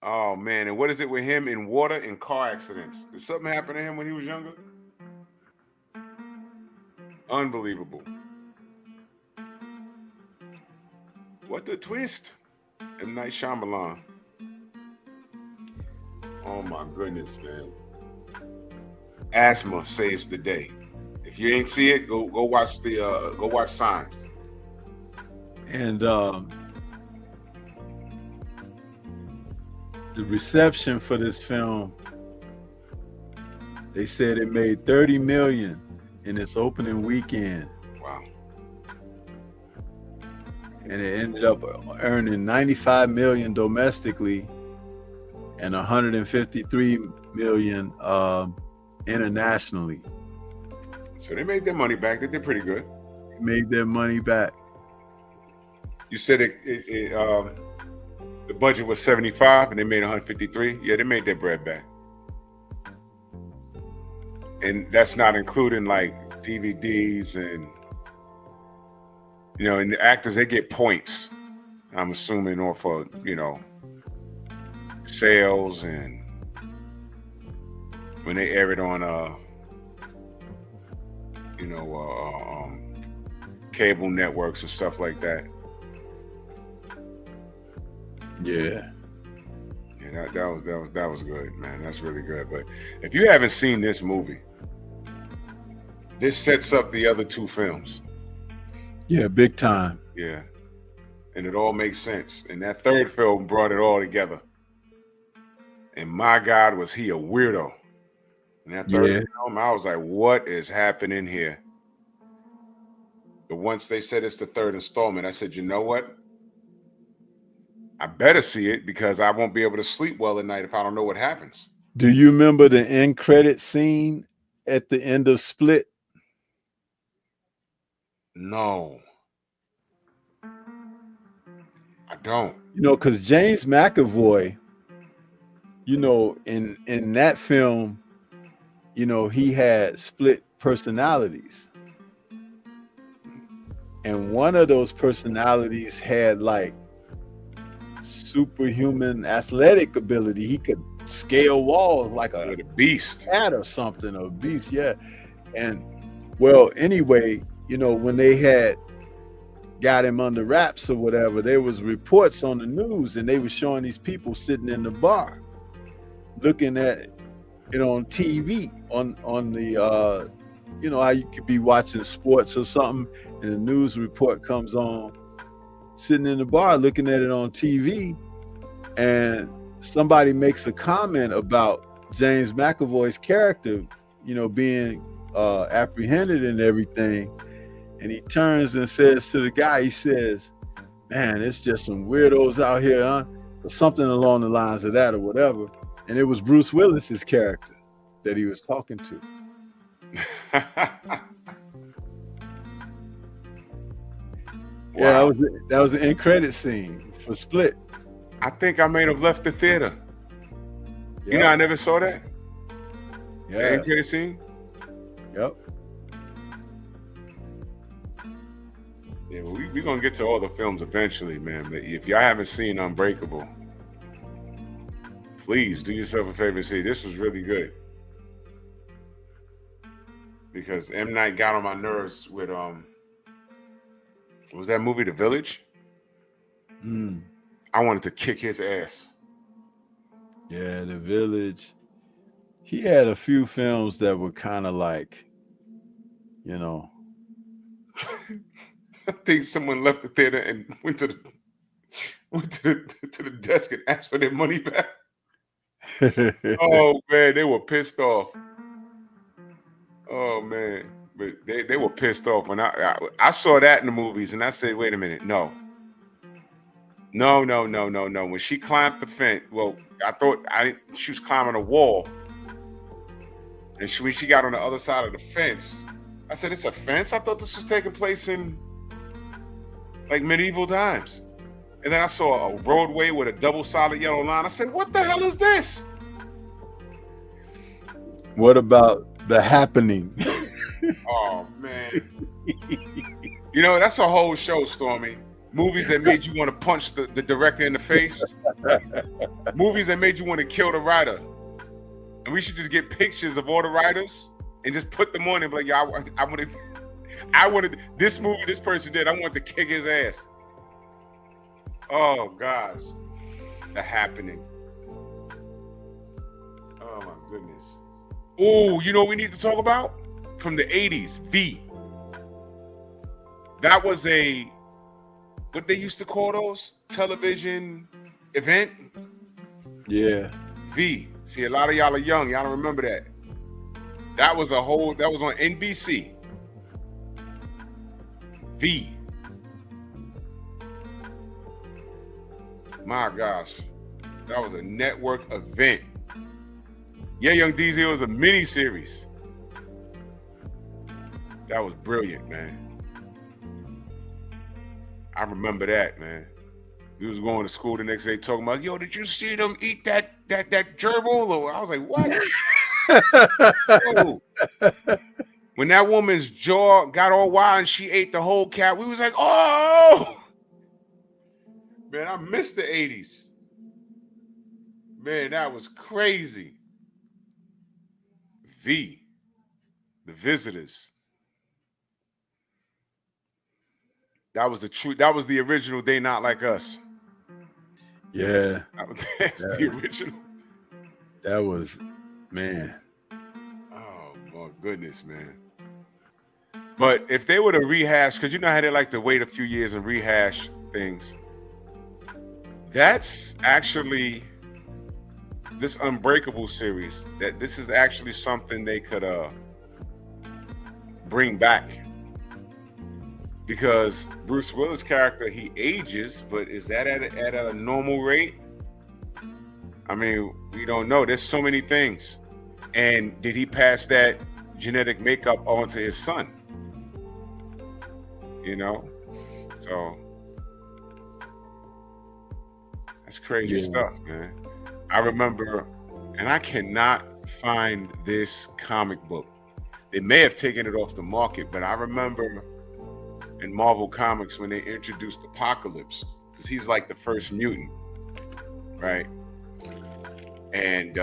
Oh man. And what is it with him in water and car accidents? Did something happen to him when he was younger? Unbelievable. What the twist? M. Night Shyamalan. Oh my goodness, man. Asthma saves the day. If you ain't see it, go watch Signs. And the reception for this film, they said it made $30 million in its opening weekend. Wow. And it ended up earning $95 million domestically and $153 million internationally. So they made their money back. They did pretty good. Made their money back. You said the budget was 75 and they made 153. Yeah, they made their bread back. And that's not including like DVDs and, you know, and the actors, they get points, I'm assuming, off of, you know, sales and when they air it on cable networks and stuff like that. Yeah. Yeah, that was good, man. That's really good. But if you haven't seen this movie, this sets up the other two films. Yeah, big time. Yeah. And it all makes sense. And that third film brought it all together. And my God, was he a weirdo. In that third film, I was like, what is happening here? But once they said it's the third installment, I said, you know what? I better see it because I won't be able to sleep well at night if I don't know what happens. Do you remember the end credit scene at the end of Split? No. I don't. You know, because James McAvoy, you know, in that film, you know, he had split personalities. And one of those personalities had like superhuman athletic ability. He could scale walls like a beast, cat or something, or a beast, yeah. And well, anyway, you know, when they had got him under wraps or whatever, there was reports on the news, and they were showing these people sitting in the bar, looking at it on TV, on the you know how you could be watching sports or something, and a news report comes on, sitting in the bar looking at it on TV, and somebody makes a comment about James McAvoy's character, you know, being apprehended and everything. And he turns and says to the guy, he says, man, it's just some weirdos out here, huh? Or something along the lines of that or whatever. And it was Bruce Willis's character that he was talking to. Yeah, that was an end credit scene for Split. I think I may have left the theater. Yep. You know, I never saw that. Yeah. The end credit scene. Yep. Yeah, well, we're gonna get to all the films eventually, man. But if y'all haven't seen Unbreakable, please do yourself a favor and see. This was really good. Because M. Night got on my nerves with what was that movie, The Village? I wanted to kick his ass. Yeah, The Village. He had a few films that were kind of like, you know. I think someone left the theater and went to the desk and asked for their money back. Oh man, they were pissed off. Oh man, but they were pissed off when I saw that in the movies, and I said, wait a minute, no. When she climbed the fence, well, I thought she was climbing a wall, and when she got on the other side of the fence, I said, it's a fence? I thought this was taking place in like medieval times. And then I saw a roadway with a double solid yellow line. I said, what the hell is this? What about The Happening? Oh, man. You know, that's a whole show, Stormy. Movies that made you want to punch the director in the face. Movies that made you want to kill the writer. And we should just get pictures of all the writers and just put them on and be like, yeah, I wanted this movie this person did. I want to kick his ass. Oh, gosh. The Happening. Oh, my goodness. Oh, you know what we need to talk about? From the 80s, V. That was what they used to call those? Television event? Yeah. V. See, a lot of y'all are young. Y'all don't remember that. That was on NBC. V. My gosh. That was a network event. Yeah, Young DZ, it was a mini series. That was brilliant, man. I remember that, man. We was going to school the next day talking about, yo, did you see them eat that gerbil? Or I was like, what? Yo. When that woman's jaw got all wild and she ate the whole cat, we was like, oh! Man, I missed the 80s. Man, that was crazy. V. The Visitors. That was the original They Not Like Us. Yeah. That's the original. That was, man. Oh, my goodness, man. But if they were to rehash, because you know how they like to wait a few years and rehash things, that's actually this Unbreakable series, that this is actually something they could bring back. Because Bruce Willis' character, he ages, but is that at a normal rate? I mean, we don't know. There's so many things. And did he pass that genetic makeup on to his son? You know? So that's crazy stuff, man. I remember, and I cannot find this comic book. They may have taken it off the market, but I remember in Marvel Comics when they introduced Apocalypse, because he's like the first mutant, right? And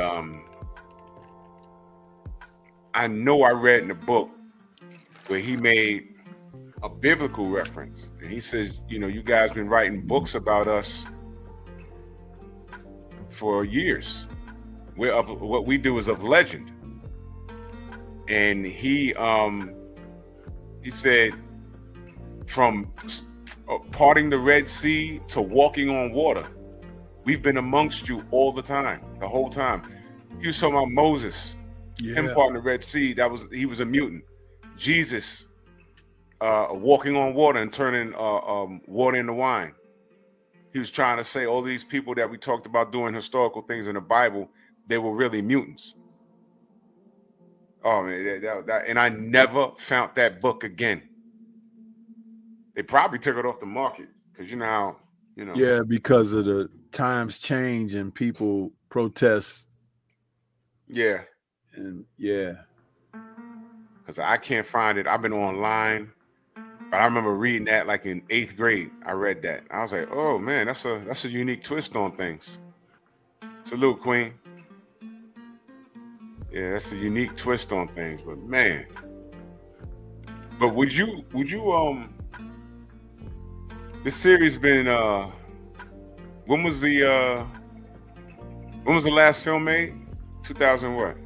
I know I read in the book where he made a biblical reference, and he says, you know, you guys been writing books about us for years. What we do is of legend. And he said, from parting the Red Sea to walking on water, we've been amongst you all the time, the whole time. He was talking about Moses, him parting the Red Sea. He was a mutant. Jesus walking on water and turning water into wine. He was trying to say all these people that we talked about doing historical things in the Bible, they were really mutants. Oh man, and I never found that book again. They probably took it off the market because you know how, you know. Yeah, because of the times change and people protest. Yeah. And yeah. Because I can't find it. I've been online, but I remember reading that like in 8th grade. I read that. I was like, oh man, that's a unique twist on things. Salute, Queen. Yeah, that's a unique twist on things, but man. But would you this series been when was the last film made? 2000 what?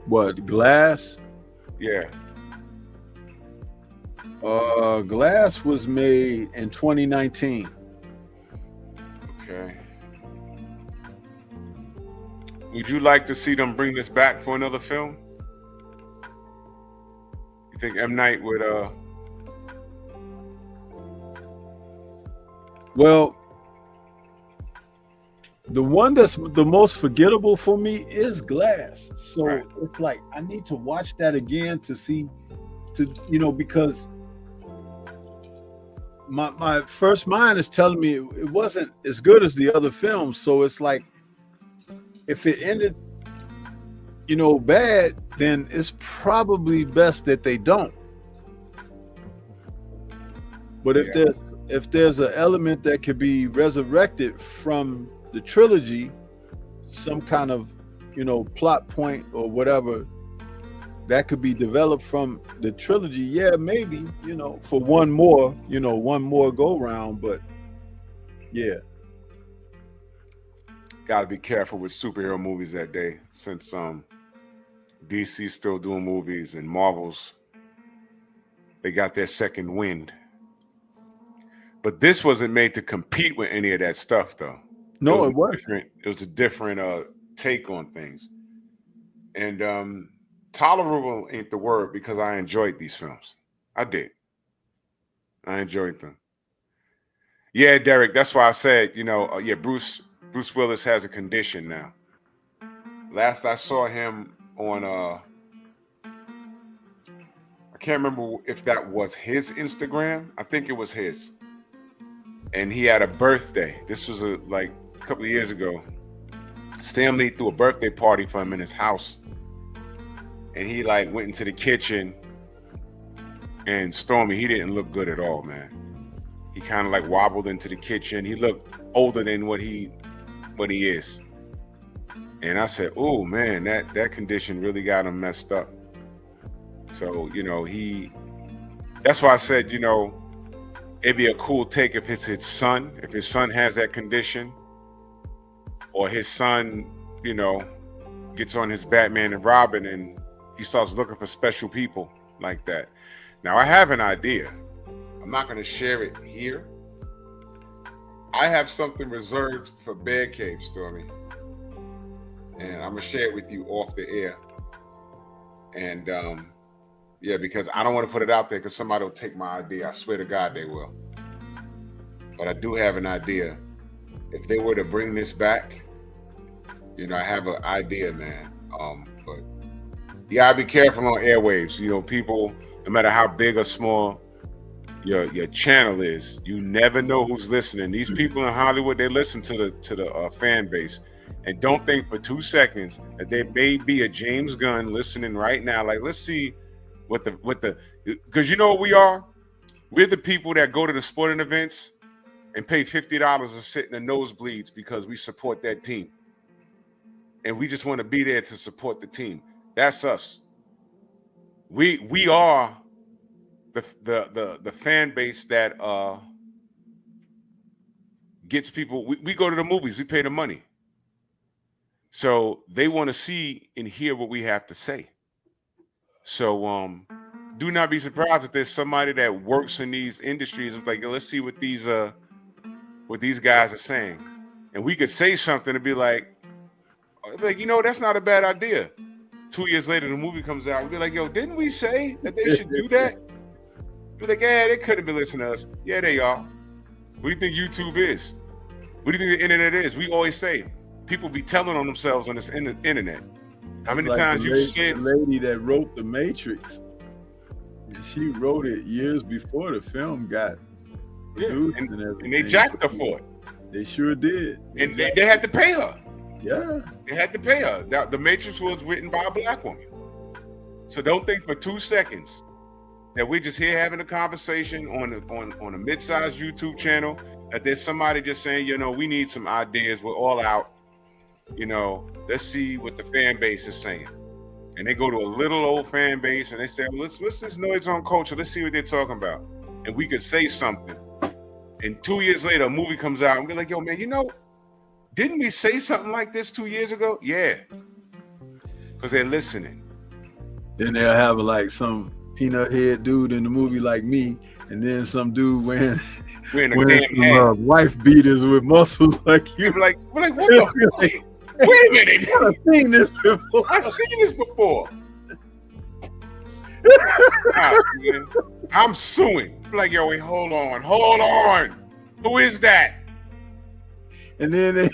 What, Glass? Yeah. Glass was made in 2019. Okay. Would you like to see them bring this back for another film? You think M. Night would Well, the one that's the most forgettable for me is Glass. So It's like I need to watch that again to see to, you know, because my first mind is telling me it wasn't as good as the other films. So it's like, if it ended, you know, bad, then it's probably best that they don't. But if there's an element that could be resurrected from the trilogy, some kind of, you know, plot point or whatever that could be developed from the trilogy, yeah, maybe, you know, for one more go round. But yeah, Got to be careful with superhero movies that day, since DC's still doing movies and Marvel's, they got their second wind. But this wasn't made to compete with any of that stuff, though. no, it wasn't. It was a different take on things. And tolerable ain't the word, because I enjoyed these films. I did. I enjoyed them. Yeah, Derek, that's why I said, you know, yeah, Bruce Willis has a condition now. Last I saw him on I can't remember if that was his Instagram. I think it was his. And he had a birthday. This was like a couple of years ago. His family threw a birthday party for him in his house. And he like went into the kitchen, and Stormy, he didn't look good at all, man. He kind of like wobbled into the kitchen. He looked older than what he is. And I said, oh man, that condition really got him messed up. So, you know, that's why I said, you know, it'd be a cool take if it's his son, if his son has that condition, or his son, you know, gets on his Batman and Robin and he starts looking for special people like that. Now, I have an idea. I'm not going to share it here. I have something reserved for Bear Cave, Stormy. And I'm going to share it with you off the air. And yeah, because I don't want to put it out there because somebody will take my idea. I swear to God they will. But I do have an idea. If they were to bring this back, you know, I have an idea, man. But you gotta be careful on airwaves. You know, people, no matter how big or small your channel is, you never know who's listening. These people in Hollywood, they listen to the fan base. And don't think for 2 seconds that there may be a James Gunn listening right now. Like, let's see what the because you know what we are? We're the people that go to the sporting events and pay $50 to sit in the nosebleeds because we support that team. And we just want to be there to support the team. That's us. We are the fan base that gets people. We go to the movies, we pay the money. So they want to see and hear what we have to say. So do not be surprised if there's somebody that works in these industries. It's like, let's see what these guys are saying. And we could say something and be like, you know, that's not a bad idea. 2 years later, the movie comes out. We'll be like, yo, didn't we say that they should do that? We're like, yeah, they couldn't be listening to us. Yeah, they are. What do you think YouTube is? What do you think the internet is? We always say, people be telling on themselves on this internet. How many times you said... The lady that wrote The Matrix, she wrote it years before the film got produced and everything. And they jacked her for it. They sure did. And they had to pay her. Yeah. They had to pay her. The Matrix was written by a black woman. So don't think for 2 seconds that we're just here having a conversation on a mid-sized YouTube channel, that there's somebody just saying, you know, we need some ideas. We're all out. You know, let's see what the fan base is saying. And they go to a little old fan base and they say, what's this noise on culture? Let's see what they're talking about. And we could say something. And 2 years later, a movie comes out and we're like, yo, man, you know, didn't we say something like this 2 years ago? Yeah. Because they're listening. Then they'll have like some peanut head dude in the movie like me, and then some dude wearing a damn hat. Wife beaters with muscles like you. We're like, what the fuck? Wait a minute. I've seen this before. I've seen this before. I'm suing. I'm like, yo, wait, hold on. Who is that? And then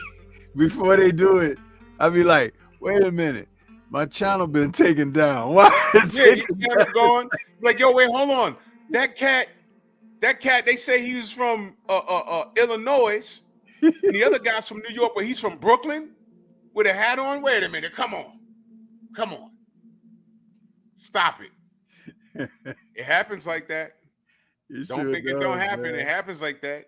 before they do it, I'll be like, wait a minute. My channel been taken down. Why? Yeah, your channel going. Like, yo, wait, hold on. That cat, they say he was from Illinois, and the other guy's from New York, but he's from Brooklyn with a hat on. Wait a minute, come on. Stop it. It happens like that. Don't think it don't happen. Man. It happens like that.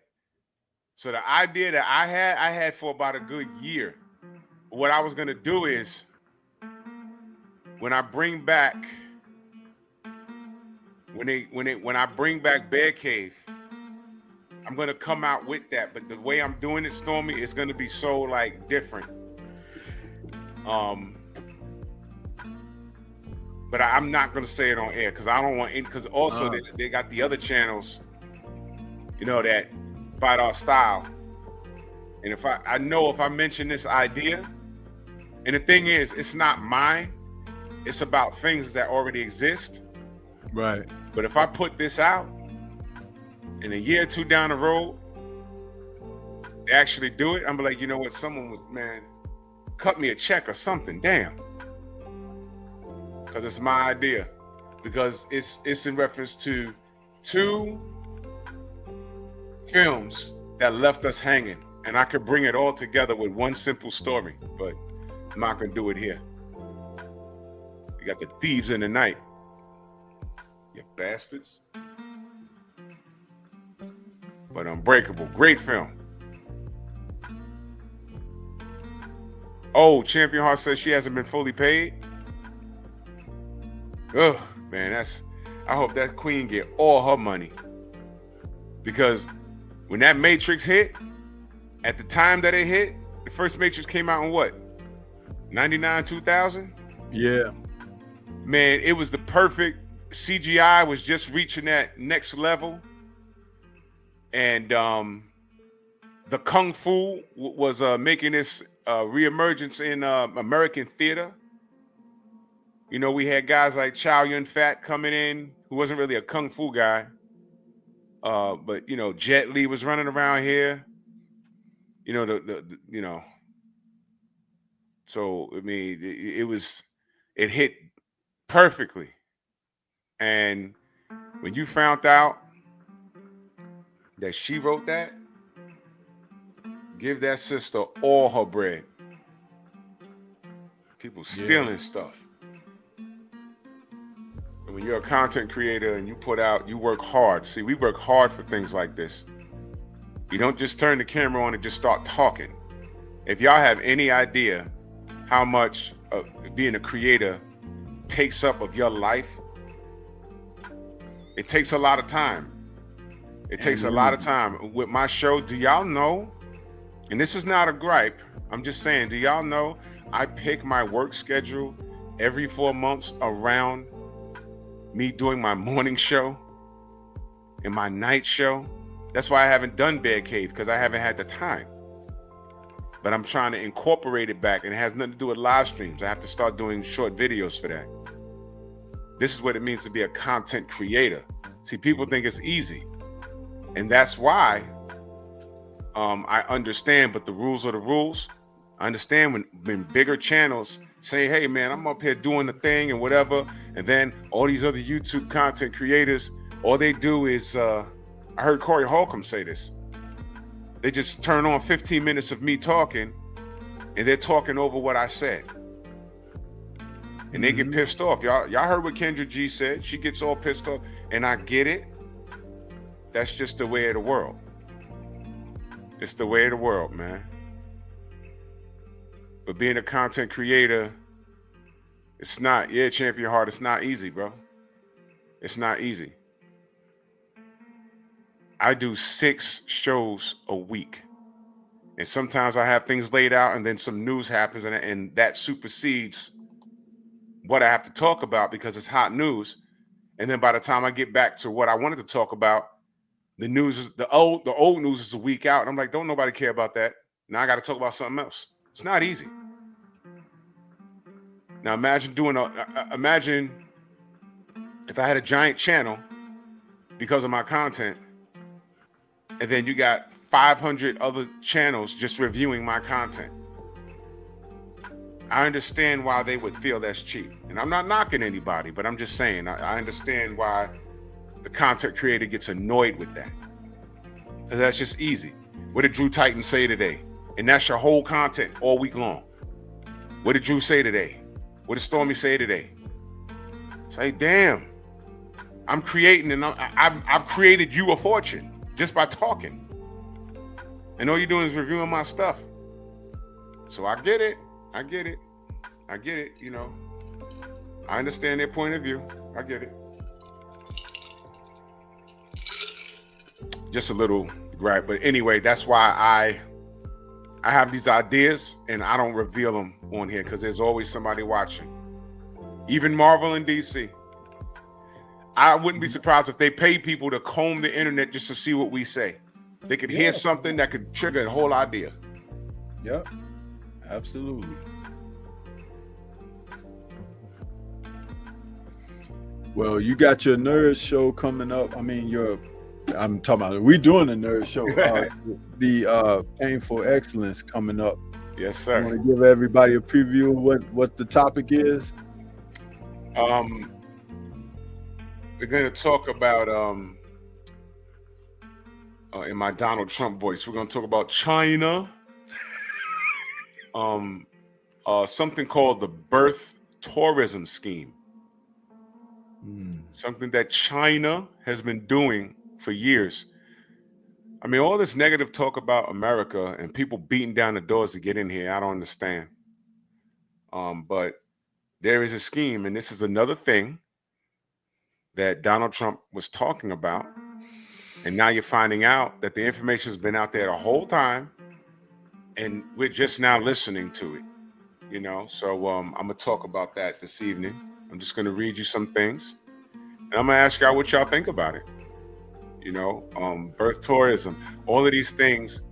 So the idea that I had for about a good year. What I was gonna do is when I bring back when I bring back Bear Cave, I'm gonna come out with that. But the way I'm doing it, Stormy, is gonna be so like different. But I'm not gonna say it on air because I don't want it. Because also they got the other channels, you know, that fight our style. And if I know if I mention this idea, and the thing is, it's not mine. It's about things that already exist. Right. But if I put this out, in a year or two down the road, they actually do it, I'm like, you know what? Someone would, man, cut me a check or something. Damn. Because it's my idea. Because it's in reference to 2 films that left us hanging. And I could bring it all together with one simple story. But I'm not going to do it here. You got the thieves in the night. You bastards. But Unbreakable, great film. Oh, Champion Heart says she hasn't been fully paid. Ugh, man, I hope that queen get all her money. Because when that Matrix hit, at the time that it hit, the first Matrix came out in what? 99, 2000? Yeah. Man, it was the perfect, CGI was just reaching that next level. And the Kung Fu was making this reemergence in American theater. You know, we had guys like Chow Yun-Fat coming in, who wasn't really a Kung Fu guy. But, you know, Jet Li was running around here. You know, so, I mean, it hit perfectly. And when you found out that she wrote that, give that sister all her bread. People stealing stuff. And when you're a content creator and you work hard. See, we work hard for things like this. You don't just turn the camera on and just start talking. If y'all have any idea how much being a creator takes up of your life, it takes a lot of time. It takes a lot of time. With my show, do y'all know, and this is not a gripe, I'm just saying, do y'all know I pick my work schedule every 4 months around me doing my morning show and my night show? That's why I haven't done Bear Cave, because I haven't had the time. But I'm trying to incorporate it back, and it has nothing to do with live streams. I have to start doing short videos for that. This is what it means to be a content creator. See, people think it's easy. And that's why I understand, but the rules are the rules. I understand when bigger channels say, hey, man, I'm up here doing the thing and whatever. And then all these other YouTube content creators, all they do is, I heard Corey Holcomb say this. They just turn on 15 minutes of me talking, and they're talking over what I said. And they get pissed off. Y'all heard what Kendra G said. She gets all pissed off, and I get it. That's just the way of the world. It's the way of the world, man. But being a content creator, it's not, Champion Heart, it's not easy, bro. It's not easy. I do 6 shows a week. And sometimes I have things laid out, and then some news happens, and that supersedes what I have to talk about because it's hot news. And then by the time I get back to what I wanted to talk about, the news is the old news is a week out. And I'm like, don't nobody care about that. Now I got to talk about something else. It's not easy. Now imagine imagine if I had a giant channel because of my content, and then you got 500 other channels just reviewing my content. I understand why they would feel that's cheap. And I'm not knocking anybody, but I'm just saying, I understand why the content creator gets annoyed with that. Because that's just easy. What did Drew Titan say today? And that's your whole content all week long. What did Drew say today? What did Stormy say today? Say, damn, I'm creating, and I've created you a fortune just by talking. And all you're doing is reviewing my stuff. So I get it. I get it. I get it, you know. I understand their point of view. I get it. Just a little gripe. But anyway, that's why I have these ideas and I don't reveal them on here because there's always somebody watching. Even Marvel and DC. I wouldn't be surprised if they pay people to comb the internet just to see what we say. They could hear something that could trigger a whole idea. Yep, absolutely. Well, you got your nerd show coming up. I mean, I'm talking about, we doing a nerd show. The Painful Excellence coming up. Yes, sir. I want to give everybody a preview of what the topic is. We're going to talk about, in my Donald Trump voice, we're going to talk about China. Something called the birth tourism scheme. Something that China has been doing for years. I mean, all this negative talk about America and people beating down the doors to get in here, I don't understand. But there is a scheme, and this is another thing that Donald Trump was talking about. And now you're finding out that the information has been out there the whole time, and we're just now listening to it, you know? So I'm going to talk about that this evening. I'm just going to read you some things, and I'm going to ask y'all what y'all think about it. You know, birth tourism, all of these things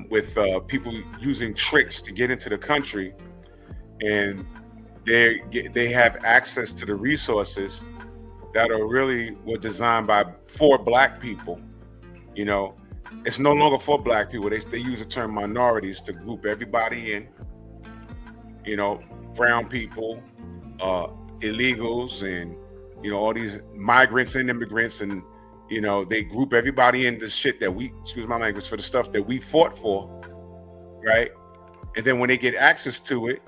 with people using tricks to get into the country, and they have access to the resources that were designed for Black people. You know, it's no longer for Black people. They use the term minorities to group everybody in. You know, brown people, illegals, and you know, all these migrants and immigrants, and you know, they group everybody in this shit that excuse my language, for the stuff that we fought for, right? And then when they get access to it,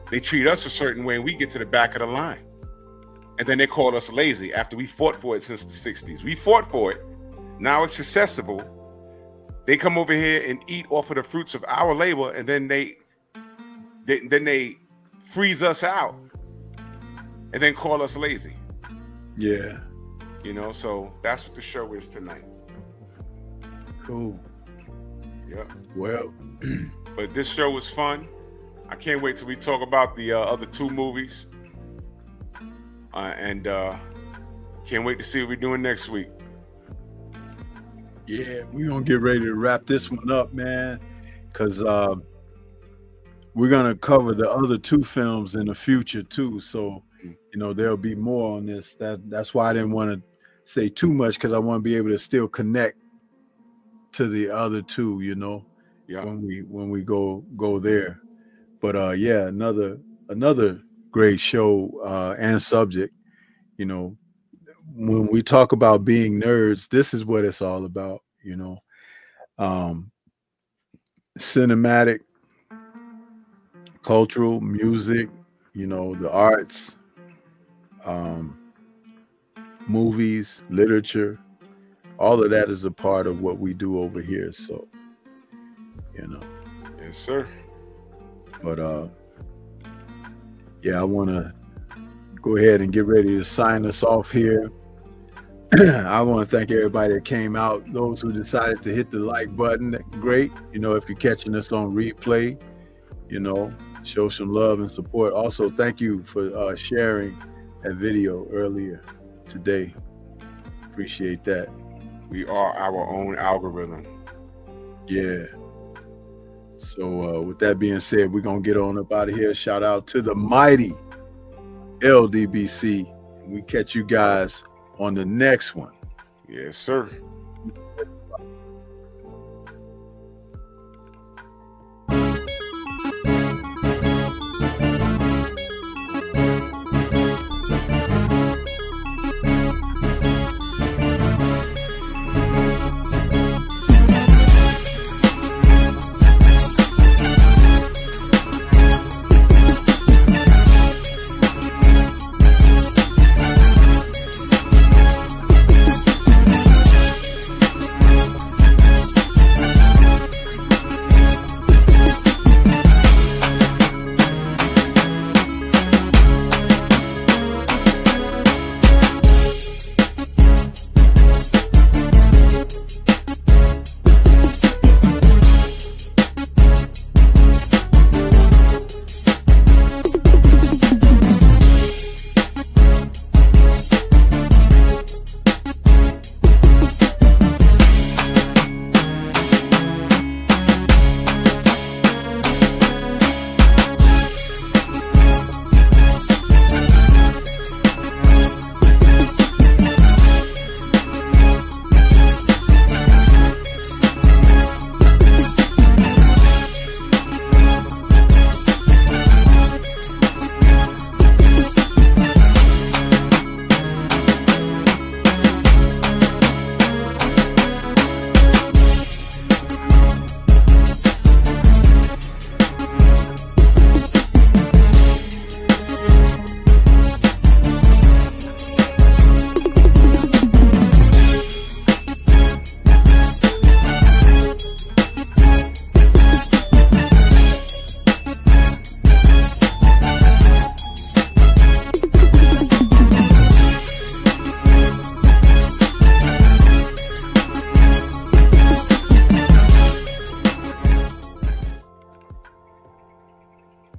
they treat us a certain way, and we get to the back of the line. And then they call us lazy after we fought for it since the 60s. We fought for it. Now it's accessible. They come over here and eat off of the fruits of our labor, and then they freeze us out and then call us lazy. Yeah. You know, so that's what the show is tonight. Cool. Yep. Well, but this show was fun. I can't wait till we talk about the other two movies. And can't wait to see what we're doing next week. Yeah, we're going to get ready to wrap this one up, man, because we're going to cover the other two films in the future, too. So, you know, there'll be more on this. That's why I didn't want to say too much, because I want to be able to still connect to the other two, you know, when we go there. But, yeah, another great show and subject. You know, when we talk about being nerds, this is what it's all about, you know. Cinematic, cultural, music, you know, the arts, movies, literature, all of that is a part of what we do over here. So, you know. Yes, sir. But yeah, I want to go ahead and get ready to sign us off here. I want to thank everybody that came out. Those who decided to hit the like button, great. You know, if you're catching us on replay, you know, show some love and support. Also, thank you for sharing that video earlier today. Appreciate that. We are our own algorithm. Yeah. So with that being said, we're going to get on up out of here. Shout out to the mighty LDBC. We catch you guys on the next one. Yes, sir.